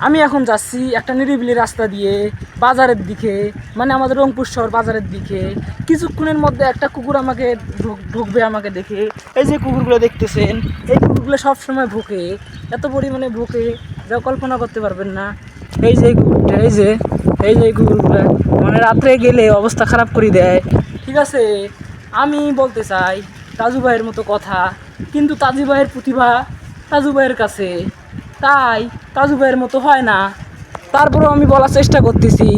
আমি এখন যাচ্ছি একটা নিরিবিলি রাস্তা দিয়ে বাজারের দিকে, মানে আমাদের রংপুর শহর বাজারের দিকে। কিছুক্ষণের মধ্যে একটা কুকুর আমাকে ঢুকবে আমাকে দেখে। এই যে কুকুরগুলো দেখতেছেন, এই কুকুরগুলো সবসময় ভুকে, এত পরিমাণে ভুকে যা কল্পনা করতে পারবেন না। এই যে কুকুরটা, এই যে কুকুরগুলো মানে রাত্রে গেলে অবস্থা খারাপ করে দেয়। ঠিক আছে, আমি বলতে চাই তাজু ভাইয়ের মতো কথা, কিন্তু তাজু ভাইয়ের প্রতিভা তাজু ভাইয়ের কাছে, তাই তাজু ভাইয়ের মতো হয় না। তারপরেও আমি বলার চেষ্টা করতেছি।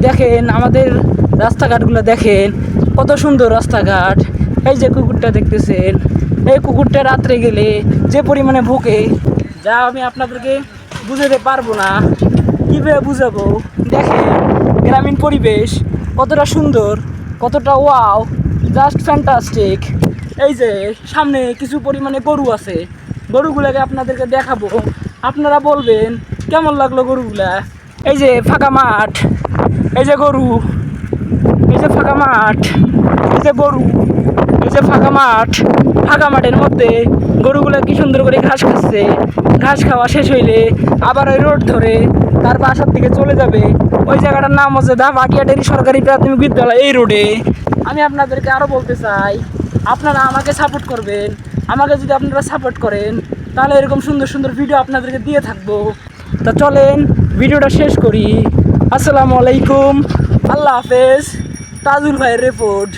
দেখেন আমাদের রাস্তাঘাটগুলো, দেখেন কত সুন্দর রাস্তাঘাট। এই যে কুকুরটা দেখতেছেন, এই কুকুরটা রাত্রে গেলে যে পরিমাণে ভোগে, যা আমি আপনাদেরকে বুঝাতে পারবো না, কীভাবে বুঝাবো। দেখেন গ্রামীণ পরিবেশ কতটা সুন্দর, কতটা ওয়াও, জাস্ট ফ্যান্টাস্টিক। এই যে সামনে কিছু পরিমাণে গরু আছে, গরুগুলাকে আপনাদেরকে দেখাবো, আপনারা বলবেন কেমন লাগলো গরুগুলা। এই যে ফাঁকা মাঠ, এই যে গরু, এই যে ফাঁকা মাঠ, এই যে গরু, এই যে ফাঁকা মাঠ। ফাঁকা মাঠের মধ্যে গরুগুলা কি সুন্দর করে ঘাস খাচ্ছে। ঘাস খাওয়া শেষ হইলে আবার ওই রোড ধরে তার বাসার দিকে চলে যাবে। ওই জায়গাটার নাম হচ্ছে ভাটিয়াটেরি সরকারি প্রাথমিক বিদ্যালয়। এই রোডে আমি আপনাদেরকে আরও বলতে চাই, আপনারা আমাকে সাপোর্ট করবেন। আমাকে যদি আপনারা সাপোর্ট করেন তাহলে এরকম সুন্দর সুন্দর ভিডিও আপনাদেরকে দিয়ে থাকবো। তা চলেন ভিডিওটা শেষ করি। আসসালামু আলাইকুম, আল্লাহ হাফেজ। তাজুল ভাইয়ের রিপোর্ট।